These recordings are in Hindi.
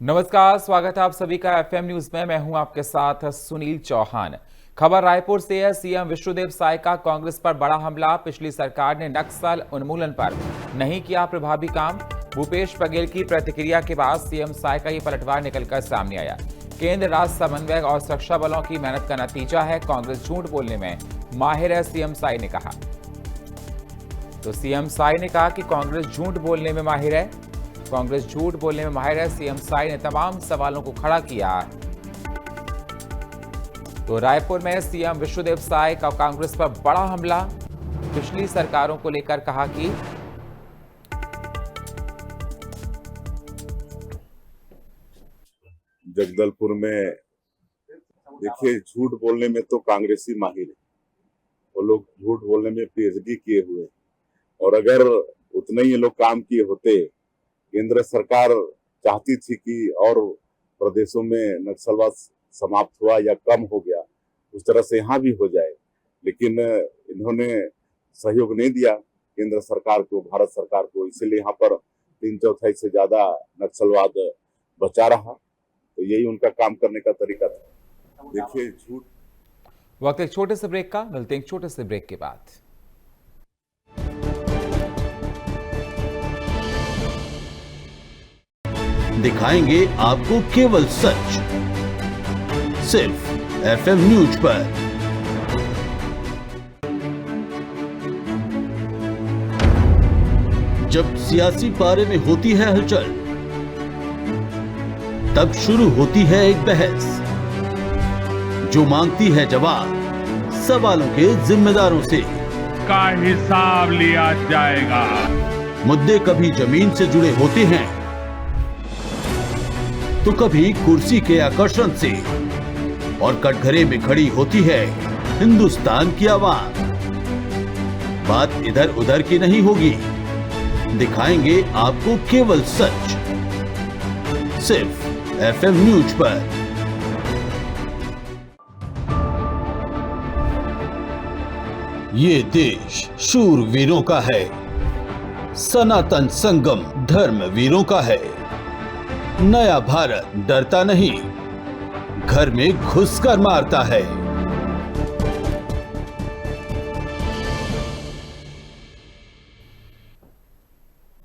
नमस्कार, स्वागत है आप सभी का एफएम न्यूज में। मैं हूं आपके साथ सुनील चौहान। खबर रायपुर से है। सीएम विष्णुदेव साय का कांग्रेस पर बड़ा हमला। पिछली सरकार ने नक्सल उन्मूलन पर नहीं किया प्रभावी काम। भूपेश बघेल की प्रतिक्रिया के बाद सीएम साय का ये पलटवार निकलकर सामने आया। केंद्र राज्य समन्वय और सुरक्षा बलों की मेहनत का नतीजा है। कांग्रेस झूठ बोलने में माहिर है, सीएम साय ने कहा। तो सीएम साय ने कहा कि कांग्रेस झूठ बोलने में माहिर है। कांग्रेस झूठ बोलने में माहिर है। सीएम साय ने तमाम सवालों को खड़ा किया। तो रायपुर में सीएम विष्णुदेव साय का कांग्रेस पर बड़ा हमला। पिछली सरकारों को लेकर कहा कि जगदलपुर में देखिए, झूठ बोलने में तो कांग्रेसी माहिर है। वो लोग झूठ बोलने में पीएचडी किए हुए, और अगर उतने ही ये लोग काम किए होते, केंद्र सरकार चाहती थी कि और प्रदेशों में नक्सलवाद समाप्त हुआ या कम हो गया, उस तरह से यहाँ भी हो जाए, लेकिन इन्होंने सहयोग नहीं दिया केंद्र सरकार को, भारत सरकार को। इसीलिए यहाँ पर 3/4 से ज्यादा नक्सलवाद बचा रहा। तो यही उनका काम करने का तरीका था। देखिए, झूठ। वक्त एक छोटे से ब्रेक का, मिलते हैं एक छोटे से ब्रेक के बाद। दिखाएंगे आपको केवल सच, सिर्फ एफएम न्यूज पर। जब सियासी पारे में होती है हलचल, तब शुरू होती है एक बहस जो मांगती है जवाब सवालों के जिम्मेदारों से। का हिसाब लिया जाएगा। मुद्दे कभी जमीन से जुड़े होते हैं तो कभी कुर्सी के आकर्षण से, और कटघरे में खड़ी होती है हिंदुस्तान की आवाज। बात इधर उधर की नहीं होगी, दिखाएंगे आपको केवल सच, सिर्फ एफएम न्यूज पर। ये देश शूरवीरों का है, सनातन संगम धर्मवीरों का है। नया भारत डरता नहीं, घर में घुसकर मारता है।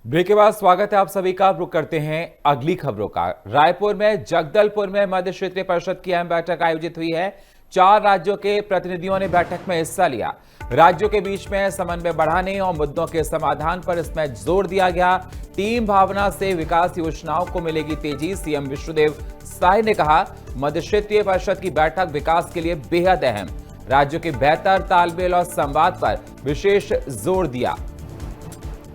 ब्रेक के बाद स्वागत है आप सभी का। रुक करते हैं अगली खबरों का। रायपुर में जगदलपुर में मध्य क्षेत्रीय परिषद की अहम बैठक आयोजित हुई है। 4 राज्यों के प्रतिनिधियों ने बैठक में हिस्सा लिया। राज्यों के बीच में समन्वय बढ़ाने और मुद्दों के समाधान पर इसमें जोर दिया गया। टीम भावना से विकास योजनाओं को मिलेगी तेजी। सीएम विष्णुदेव साय ने कहा, मध्य क्षेत्रीय परिषद की बैठक विकास के लिए बेहद अहम। राज्यों के बेहतर तालमेल और संवाद पर विशेष जोर दिया।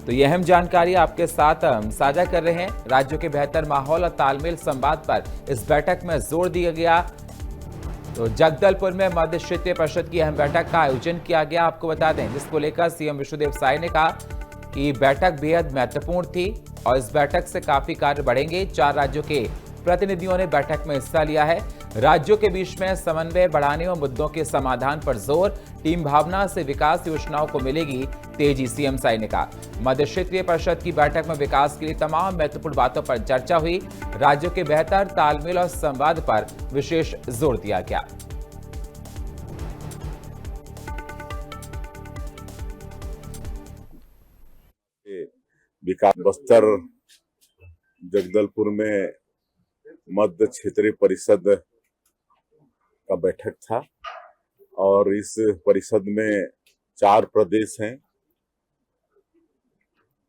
तो यह अहम जानकारी आपके साथ हम साझा कर रहे हैं। राज्यों के बेहतर माहौल और तालमेल संवाद पर इस बैठक में जोर दिया गया। तो जगदलपुर में मध्य क्षेत्रीय परिषद की अहम बैठक का आयोजन किया गया। आपको बता दें, जिसको लेकर सीएम विष्णुदेव साय ने कहा कि बैठक बेहद महत्वपूर्ण थी और इस बैठक से काफी कार्य बढ़ेंगे। 4 राज्यों के प्रतिनिधियों ने बैठक में हिस्सा लिया है। राज्यों के बीच में समन्वय बढ़ाने और मुद्दों के समाधान पर जोर। टीम भावना से विकास योजनाओं को मिलेगी तेजी, सीएम साय ने कहा। मध्य क्षेत्रीय परिषद की बैठक में विकास के लिए तमाम महत्वपूर्ण बातों पर चर्चा हुई। राज्यों के बेहतर तालमेल और संवाद पर विशेष जोर दिया गया। विकास बस्तर जगदलपुर में मध्य क्षेत्रीय परिषद का बैठक था, और इस परिषद में 4 प्रदेश हैं,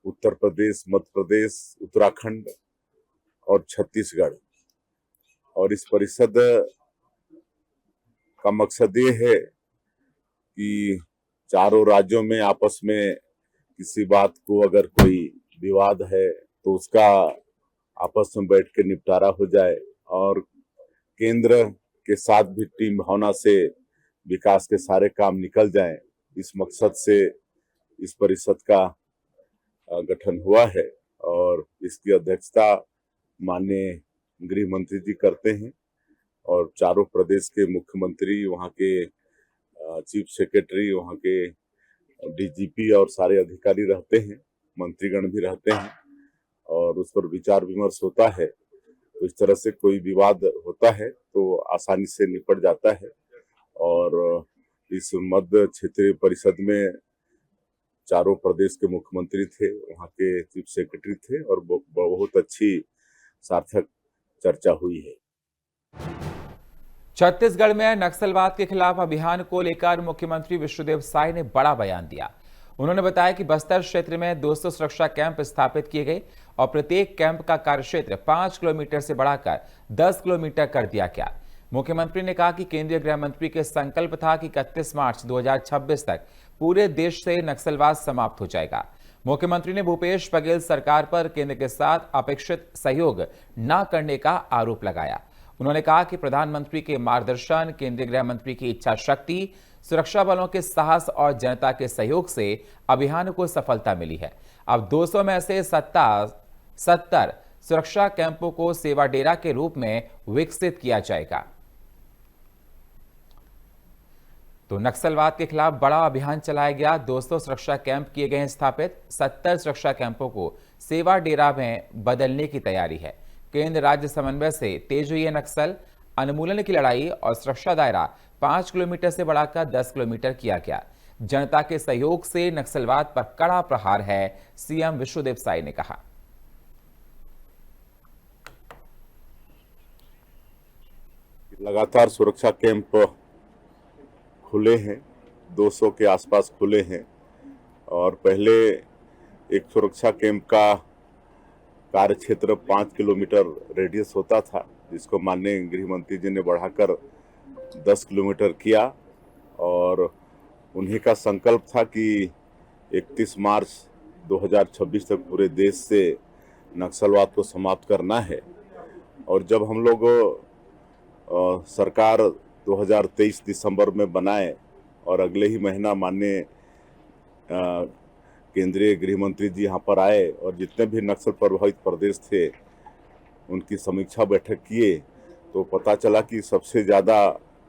उत्तर प्रदेश, मध्य प्रदेश, उत्तराखंड और छत्तीसगढ़। और इस परिषद का मकसद ये है कि चारों राज्यों में आपस में किसी बात को, अगर कोई विवाद है तो उसका आपस में बैठ के निपटारा हो जाए, और केंद्र के साथ भी टीम भावना से विकास के सारे काम निकल जाएं। इस मकसद से इस परिषद का गठन हुआ है, और इसकी अध्यक्षता माननीय गृह मंत्री जी करते हैं, और चारों प्रदेश के मुख्यमंत्री, वहाँ के चीफ सेक्रेटरी, वहाँ के डीजीपी और सारे अधिकारी रहते हैं, मंत्रीगण भी रहते हैं, और उस पर विचार विमर्श होता है। तो इस तरह से कोई विवाद होता है तो आसानी से निपट जाता है। और इस मध्य क्षेत्रीय परिषद में चारों प्रदेश के मुख्यमंत्री थे, वहाँ के चीफ सेक्रेटरी थे और बहुत अच्छी सार्थक चर्चा हुई है। छत्तीसगढ़ में नक्सलवाद के खिलाफ अभियान को लेकर मुख्यमंत्री विष्णुदेव साय ने बड़ा बयान दिया। उन्होंने बताया कि बस्तर क्षेत्र में 200 सुरक्षा कैंप स्थापित किए गए और प्रत्येक कैंप का कार्यक्षेत्र 5 किलोमीटर से बढ़ाकर 10 किलोमीटर कर दिया गया। मुख्यमंत्री ने कहा कि केंद्रीय गृह मंत्री के संकल्प था कि 31 मार्च 2026 तक पूरे देश से नक्सलवाद समाप्त हो जाएगा। मुख्यमंत्री ने भूपेश बघेल सरकार पर केंद्र के साथ अपेक्षित सहयोग न करने का आरोप लगाया। उन्होंने कहा कि प्रधानमंत्री के मार्गदर्शन, केंद्रीय गृह मंत्री की इच्छा शक्ति, सुरक्षा बलों के साहस और जनता के सहयोग से अभियान को सफलता मिली है। अब 200 में से 70 सुरक्षा कैंपों को सेवा डेरा के रूप में विकसित किया जाएगा। तो नक्सलवाद के खिलाफ बड़ा अभियान चलाया गया। 200 सुरक्षा कैंप किए गए हैं स्थापित। 70 सुरक्षा कैंपों को सेवा डेरा में बदलने की तैयारी है। केंद्र राज्य समन्वय से तेज हुई है नक्सल उन्मूलन की लड़ाई और सुरक्षा दायरा 5 किलोमीटर से बढ़ाकर 10 किलोमीटर किया गया। जनता के सहयोग से नक्सलवाद पर कड़ा प्रहार है, सीएम विष्णुदेव साय ने कहा। लगातार सुरक्षा कैंप खुले हैं, 200 के आसपास खुले हैं और पहले एक सुरक्षा कैंप का कार्य क्षेत्र 5 किलोमीटर रेडियस होता था, जिसको माननीय गृह मंत्री जी ने बढ़ाकर 10 किलोमीटर किया और उन्हीं का संकल्प था कि 31 मार्च 2026 तक पूरे देश से नक्सलवाद को समाप्त करना है। और जब हम लोग सरकार 2023 दिसंबर में बनाए और अगले ही महीना माननीय केंद्रीय गृह मंत्री जी यहाँ पर आए और जितने भी नक्सल प्रभावित प्रदेश थे उनकी समीक्षा बैठक किए तो पता चला कि सबसे ज़्यादा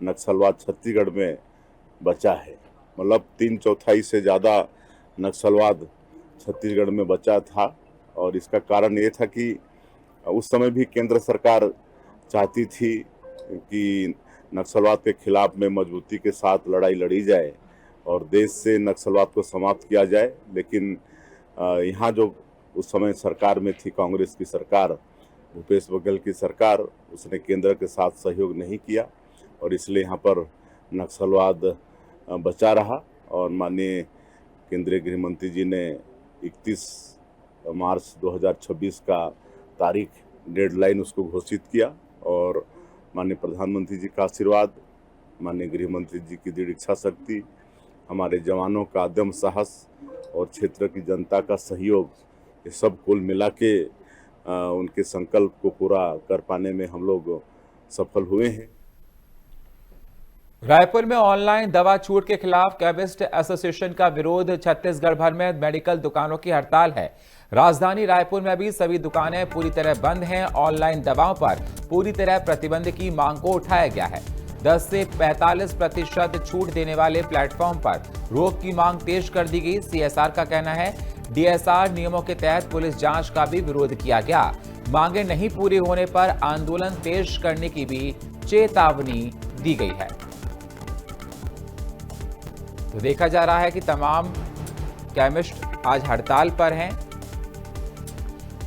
नक्सलवाद छत्तीसगढ़ में बचा है। मतलब 3/4 से ज़्यादा नक्सलवाद छत्तीसगढ़ में बचा था और इसका कारण ये था कि उस समय भी केंद्र सरकार चाहती थी कि नक्सलवाद के खिलाफ में मजबूती के साथ लड़ाई लड़ी जाए और देश से नक्सलवाद को समाप्त किया जाए। लेकिन यहाँ जो उस समय सरकार में थी कांग्रेस की सरकार, भूपेश बघेल की सरकार, उसने केंद्र के साथ सहयोग नहीं किया और इसलिए यहाँ पर नक्सलवाद बचा रहा। और माननीय केंद्रीय गृह मंत्री जी ने 31 मार्च 2026 का तारीख डेडलाइन उसको घोषित किया और माननीय प्रधानमंत्री जी का आशीर्वाद, माननीय गृह मंत्री जी की दृढ़ इच्छा शक्ति, हमारे जवानों का अदम्य साहस और क्षेत्र की जनता का सहयोग, ये सब कुल मिला के उनके संकल्प को पूरा कर पाने में हम लोग सफल हुए हैं। रायपुर में ऑनलाइन दवा छूट के खिलाफ केमिस्ट एसोसिएशन का विरोध। छत्तीसगढ़ भर में मेडिकल दुकानों की हड़ताल है। राजधानी रायपुर में भी सभी दुकानें पूरी तरह बंद हैं। ऑनलाइन दवाओं पर पूरी तरह प्रतिबंध की मांग को उठाया गया है। 10 से 45% छूट देने वाले प्लेटफॉर्म पर रोक की मांग तेज कर दी गई। सीएसआर का कहना है डीएसआर नियमों के तहत पुलिस जांच का भी विरोध किया गया। मांगे नहीं पूरी होने पर आंदोलन तेज करने की भी चेतावनी दी गई है। तो देखा जा रहा है कि तमाम केमिस्ट आज हड़ताल पर हैं।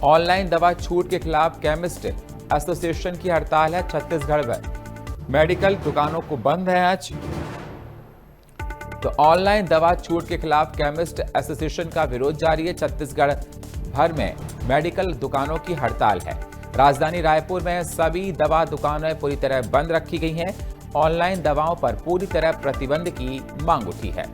ऑनलाइन दवा छूट के खिलाफ केमिस्ट एसोसिएशन की हड़ताल है। छत्तीसगढ़ में मेडिकल दुकानों को बंद है आज। तो ऑनलाइन दवा छूट के खिलाफ केमिस्ट एसोसिएशन का विरोध जारी है। छत्तीसगढ़ भर में मेडिकल दुकानों की हड़ताल है। राजधानी रायपुर में सभी दवा दुकानें पूरी तरह बंद रखी गई हैं। ऑनलाइन दवाओं पर पूरी तरह प्रतिबंध की मांग उठी है।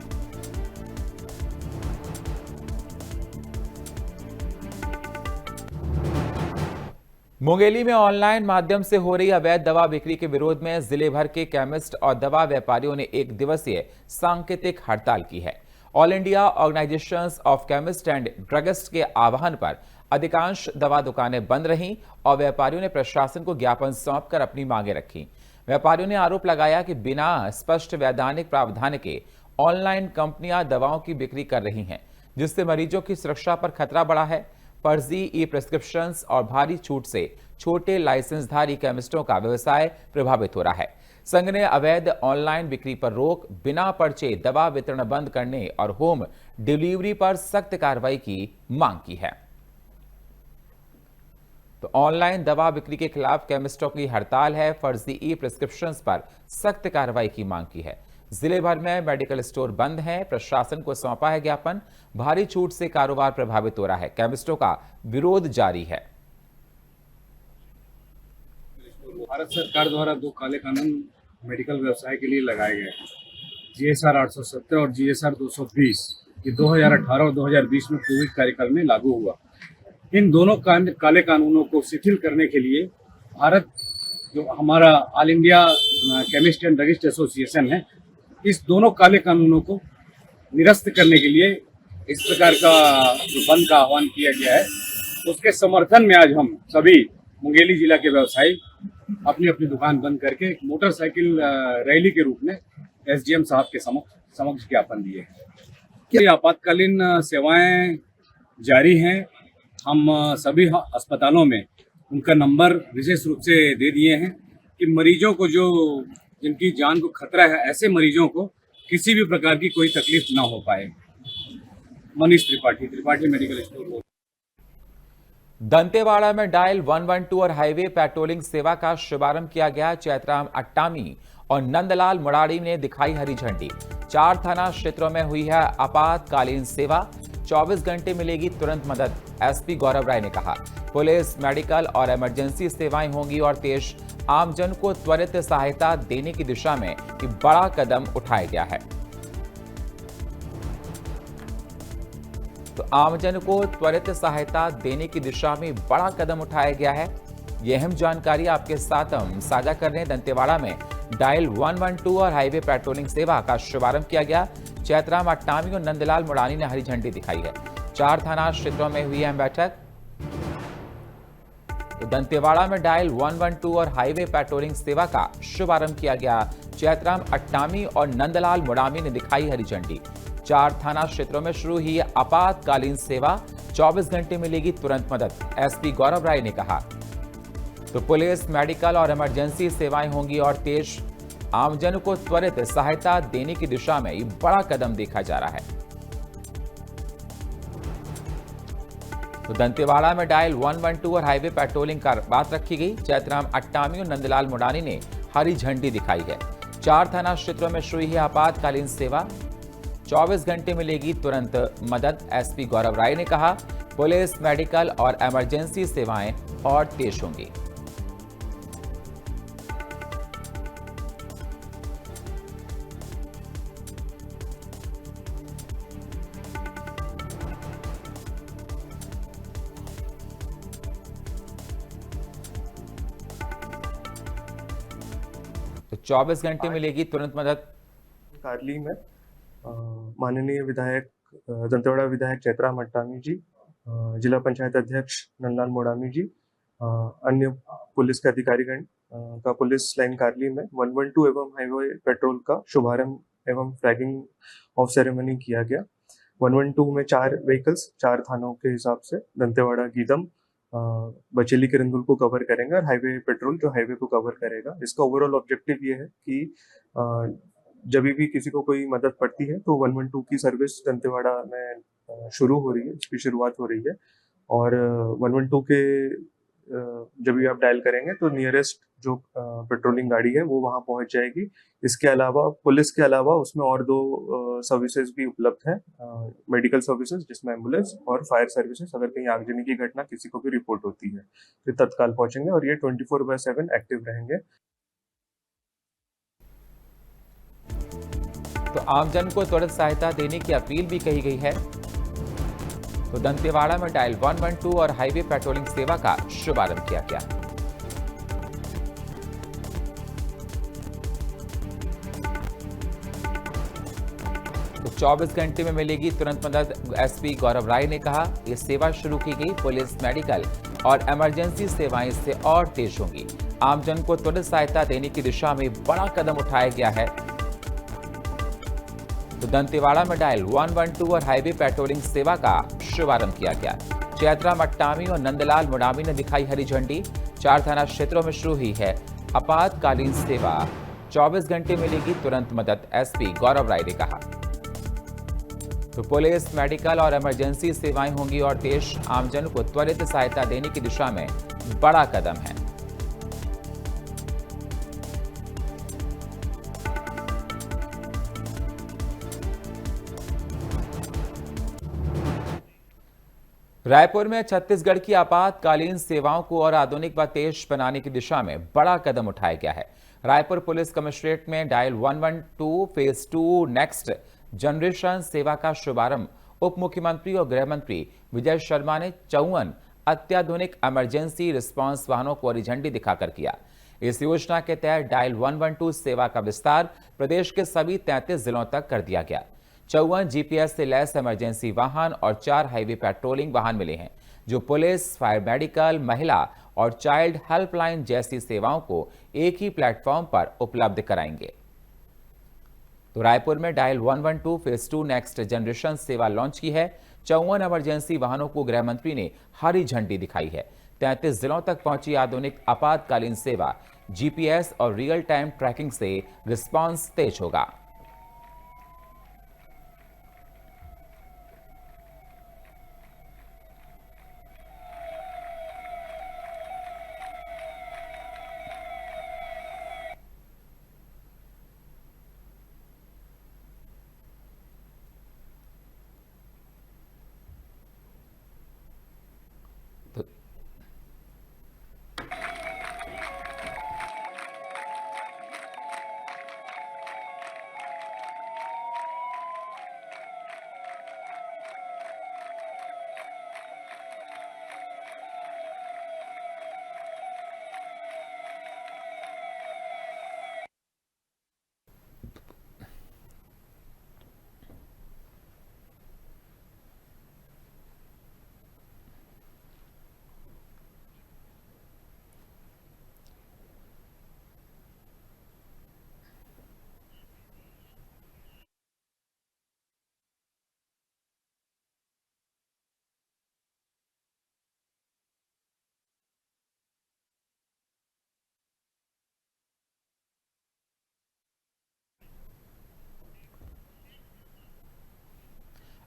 मुंगेली में ऑनलाइन माध्यम से हो रही अवैध दवा बिक्री के विरोध में जिले भर के केमिस्ट और दवा व्यापारियों ने 1 दिवसीय सांकेतिक हड़ताल की है। All India organisations of chemist and druggist के आह्वान पर अधिकांश दवा दुकानें बंद रहीं और व्यापारियों ने प्रशासन को ज्ञापन सौंपकर अपनी मांगें रखी। व्यापारियों ने आरोप लगाया कि बिना स्पष्ट वैधानिक प्रावधान के ऑनलाइन कंपनियां दवाओं की बिक्री कर रही हैं, जिससे मरीजों की सुरक्षा पर खतरा बढ़ा है। फर्जी ई प्रिस्क्रिप्शंस और भारी छूट से छोटे लाइसेंसधारी केमिस्टों का व्यवसाय प्रभावित हो रहा है। संघ ने अवैध ऑनलाइन बिक्री पर रोक, बिना पर्चे दवा वितरण बंद करने और होम डिलीवरी पर सख्त कार्रवाई की मांग की है। तो ऑनलाइन दवा बिक्री के खिलाफ केमिस्टों की हड़ताल है। फर्जी ई प्रिस्क्रिप्शंस पर सख्त कार्रवाई की मांग की है। जिले भर में मेडिकल स्टोर बंद हैं। प्रशासन को सौंपा है ज्ञापन। भारी छूट से कारोबार प्रभावित हो रहा है। केमिस्टों का विरोध जारी है। भारत सरकार द्वारा 2 काले कानून मेडिकल व्यवसाय के लिए लगाए गए हैं, जीएसआर 870 और जीएसआर 220। ये 2018 और 2020 में कोविड कार्यकाल में लागू हुआ। इन दोनों काले कानूनों को शिथिल करने के लिए भारत, जो हमारा all India chemist and druggist association है, इस दोनों काले कानूनों को निरस्त करने के लिए इस प्रकार का जो बंद का आह्वान किया गया है, उसके समर्थन में आज हम सभी मुंगेली जिला के व्यवसायी अपनी अपनी दुकान बंद करके एक मोटरसाइकिल रैली के रूप में एसडीएम साहब के समक्ष ज्ञापन दिए हैं। ये आपातकालीन सेवाएं जारी हैं। हम सभी अस्पतालों में उनका नंबर विशेष रूप से दे दिए हैं कि मरीजों को, जो जिनकी जान को खतरा है, ऐसे मरीजों को किसी भी प्रकार की कोई तकलीफ ना हो पाए। Manish Tripathi medical store. दंतेवाड़ा में डायल 112 और हाईवे पेट्रोलिंग सेवा का शुभारंभ किया गया। चैतराम अट्टामी और नंदलाल मुरारी ने दिखाई हरी झंडी। 4 थाना क्षेत्रों में हुई है आपातकालीन सेवा। 24 घंटे मिलेगी तुरंत मदद, एसपी गौरव राय ने कहा। पुलिस, मेडिकल और इमरजेंसी सेवाएं होंगी और तेज आमजन को त्वरित सहायता देने की दिशा में बड़ा कदम उठाया गया है। तो आमजन को त्वरित सहायता देने की दिशा में बड़ा कदम उठाया गया है। यह अहम जानकारी आपके साथ हम साझा कर रहे हैं। दंतेवाड़ा में डायल 112 और हाईवे पेट्रोलिंग सेवा का शुभारंभ किया गया। चैतराम अट्टामी और नंदलाल मुरानी ने हरी झंडी दिखाई है। 4 थाना क्षेत्रों में हुई है बैठक। तो दंतेवाड़ा में डायल 112 और हाईवे पेट्रोलिंग सेवा का शुभारंभ किया गया। चैतराम अट्टामी और नंदलाल मुरानी ने दिखाई हरी झंडी। 4 थाना क्षेत्रों में शुरू हुई आपातकालीन सेवा। 24 घंटे मिलेगी तुरंत मदद, एसपी गौरव राय ने कहा। तो पुलिस, मेडिकल और इमरजेंसी सेवाएं होंगी और तेज आमजन को त्वरित सहायता देने की दिशा में बड़ा कदम देखा जा रहा है। तो दंतेवाड़ा में डायल 112 और हाईवे पेट्रोलिंग का बात रखी गई। चैतराम अट्टामी और नंदलाल मुरानी ने हरी झंडी दिखाई है। 4 थाना क्षेत्रों में शुरू है आपातकालीन सेवा। 24 घंटे मिलेगी तुरंत मदद, एसपी गौरव राय ने कहा। पुलिस, मेडिकल और इमरजेंसी सेवाएं और तेज होंगी। तो 24 घंटे मिलेगी तुरंत मदद। कार्ली में माननीय विधायक दंतेवाड़ा विधायक चैतराम अट्टामी जी, जिला पंचायत अध्यक्ष नंदलाल मुरानी जी, अन्य पुलिस के अधिकारीगण का पुलिस लाइन कार्ली में 112 एवं हाईवे पेट्रोल का शुभारंभ एवं फ्लैगिंग ऑफ सेरेमनी किया गया। 112 में 4 व्हीकल्स 4 थानों के हिसाब से दंतेवाड़ा, गीदम, बचेली किरंदुल को कवर करेंगे और हाईवे पेट्रोल जो हाईवे को कवर करेगा। इसका ओवरऑल ऑब्जेक्टिव ये है कि जब भी किसी को कोई मदद पड़ती है तो 112 की सर्विस दंतेवाड़ा में शुरू हो रही है, इसकी शुरुआत हो रही है। और 112 के जब भी आप डायल करेंगे तो नियरेस्ट जो पेट्रोलिंग गाड़ी है वो वहां पहुंच जाएगी। इसके अलावा पुलिस के अलावा उसमें और 2 सर्विसेज भी उपलब्ध हैं, मेडिकल सर्विसेज जिसमें एम्बुलेंस और फायर सर्विसेज। अगर कहीं आगजनी की घटना किसी को भी रिपोर्ट होती है तो तत्काल पहुंचेंगे और ये 24/7 एक्टिव रहेंगे। तो आमजन को त्वरित सहायता देने की अपील भी कही गई है। तो दंतेवाड़ा में डायल 112 और हाईवे पेट्रोलिंग सेवा का शुभारंभ किया गया। तो 24 घंटे में मिलेगी तुरंत मदद, एसपी गौरव राय ने कहा। यह सेवा शुरू की गई। पुलिस, मेडिकल और इमरजेंसी सेवाएं इससे और तेज होंगी। आमजन को त्वरित सहायता देने की दिशा में बड़ा कदम उठाया गया है। तो दंतेवाड़ा में डायल 112 और हाईवे पेट्रोलिंग सेवा का शुभारंभ किया गया। चैतराम अट्टामी और नंदलाल मुरानी ने दिखाई हरी झंडी। 4 थाना क्षेत्रों में शुरू हुई है आपातकालीन सेवा। 24 घंटे मिलेगी तुरंत मदद, एसपी गौरव राय ने कहा। तो पुलिस, मेडिकल और इमरजेंसी सेवाएं होंगी और देश आमजन को त्वरित सहायता देने की दिशा में बड़ा कदम है। रायपुर में छत्तीसगढ़ की आपातकालीन सेवाओं को और आधुनिक व तेज बनाने की दिशा में बड़ा कदम उठाया गया है। रायपुर पुलिस कमिश्नरेट में डायल 112 फेज 2 नेक्स्ट जनरेशन सेवा का शुभारंभ उप मुख्यमंत्री और गृह मंत्री विजय शर्मा ने 54 अत्याधुनिक इमरजेंसी रिस्पांस वाहनों को हरी झंडी दिखाकर किया। इस योजना के तहत डायल 112 सेवा का विस्तार प्रदेश के सभी 33 जिलों तक कर दिया गया। 54 जीपीएस से लैस इमरजेंसी वाहन और 4 हाईवे पेट्रोलिंग वाहन मिले हैं, जो पुलिस, फायर, मेडिकल, महिला और चाइल्ड हेल्पलाइन जैसी सेवाओं को एक ही प्लेटफॉर्म पर उपलब्ध कराएंगे। तो रायपुर में डायल 112 फेज 2 नेक्स्ट जनरेशन सेवा लॉन्च की है। 54 इमरजेंसी वाहनों को गृह मंत्री ने हरी झंडी दिखाई है। 33 जिलों तक पहुंची आधुनिक आपातकालीन सेवा, जीपीएस और रियल टाइम ट्रैकिंग से रिस्पांस तेज होगा।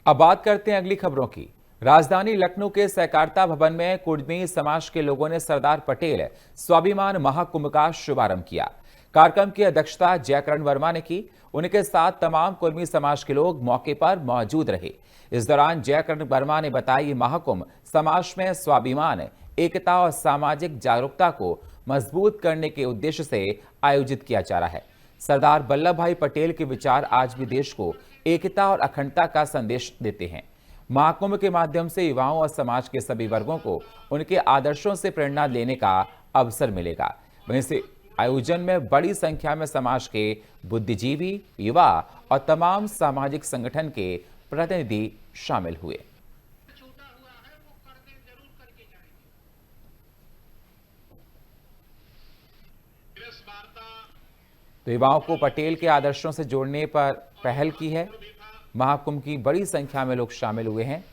अब बात करते हैं अगली खबरों की। राजधानी लखनऊ के सहकारिता भवन में कुर्मी समाज के लोगों ने सरदार पटेल स्वाभिमान महाकुंभ का शुभारंभ किया। कार्यक्रम की अध्यक्षता जयकरण वर्मा ने की। उनके साथ तमाम कुर्मी समाज के लोग मौके पर मौजूद रहे। इस दौरान जयकरण वर्मा ने बताया कि महाकुंभ समाज में स्वाभिमान, एकता और सामाजिक जागरूकता को मजबूत करने के उद्देश्य से आयोजित किया जा रहा है। सरदार वल्लभ भाई पटेल के विचार आज भी देश को एकता और अखंडता का संदेश देते हैं। महाकुंभ के माध्यम से युवाओं और समाज के सभी वर्गों को उनके आदर्शों से प्रेरणा लेने का अवसर मिलेगा। वहीं से आयोजन में बड़ी संख्या में समाज के बुद्धिजीवी, युवा और तमाम सामाजिक संगठन के प्रतिनिधि शामिल हुए। तो युवाओं को पटेल के आदर्शों से जोड़ने पर पहल की है। महाकुंभ की बड़ी संख्या में लोग शामिल हुए हैं।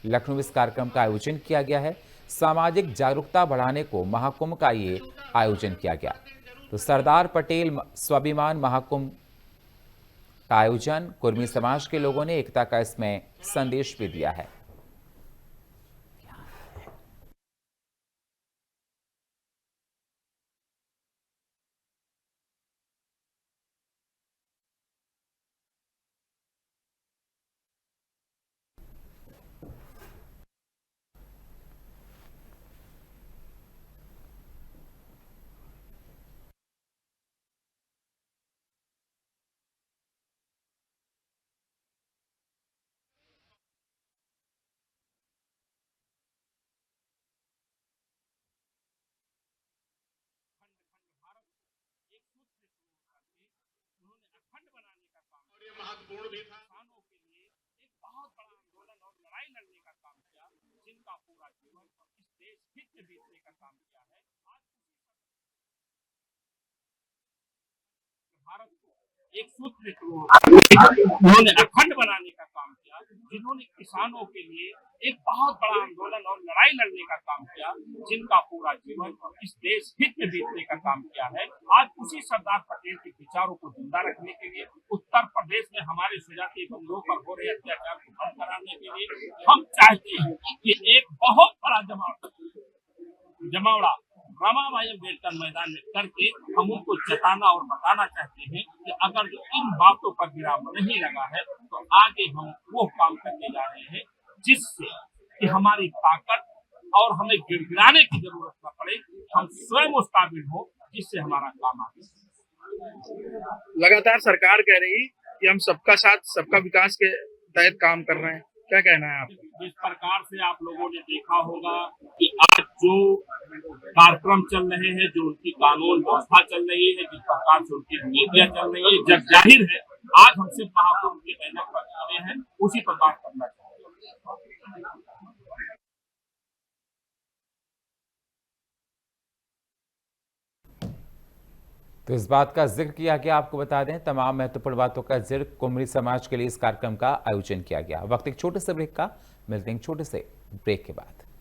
लखनऊ में इस कार्यक्रम का आयोजन किया गया है। सामाजिक जागरूकता बढ़ाने को महाकुंभ का ये आयोजन किया गया। तो सरदार पटेल स्वाभिमान महाकुंभ का आयोजन कुर्मी समाज के लोगों ने एकता का इसमें संदेश भी दिया है। महत्वपूर्ण भी था। किसानों के लिए एक बहुत बड़ा आंदोलन और लड़ाई लड़ने का काम किया, जिनका पूरा जीवन इस देश हित में बीतने का काम किया है। आज भारत को एक सूत्र उन्होंने अखंड बनाने का काम किया, जिन्होंने किसानों के लिए एक बहुत बड़ा आंदोलन और लड़ाई लड़ने का काम किया, जिनका पूरा जीवन इस देश हित में बीतने का काम किया है। आज उसी सरदार पटेल के विचारों को जिंदा रखने के लिए, उत्तर प्रदेश में हमारे स्वजातीय बंधुओं पर हो रहे अत्याचार को बंद कराने के लिए हम चाहते हैं कि एक बहुत बड़ा जमावड़ा रमाबाई अम्बेडकर मैदान में करके हम उनको जताना और बताना चाहते हैं कि अगर इन बातों पर विराम नहीं लगा है तो आगे हम वो काम करने जा रहे हैं जिससे कि हमारी ताकत और हमें गिड़गिड़ाने की जरूरत न पड़े, हम स्वयं उस काबिल हो जिससे हमारा काम आगे। लगातार सरकार कह रही कि हम सबका साथ सबका विकास के तहत काम कर रहे हैं, क्या कहना है आपका? जिस प्रकार से आप लोगों ने देखा होगा कि आज जो कार्यक्रम चल रहे हैं, जो उनकी कानून व्यवस्था चल रही है, जिस प्रकार से उनकी नीतियां चल रही है, जब जाहिर है आज हम सिर्फ महापुरुष के बैनर पर खड़े हैं, उसी पर बात करना चाहिए। तो इस बात का जिक्र किया गया। आपको बता दें, तमाम महत्वपूर्ण बातों का जिक्र कुमरी समाज के लिए इस कार्यक्रम का आयोजन किया गया। वक्त एक छोटे से ब्रेक का, मिलते हैं छोटे से ब्रेक के बाद।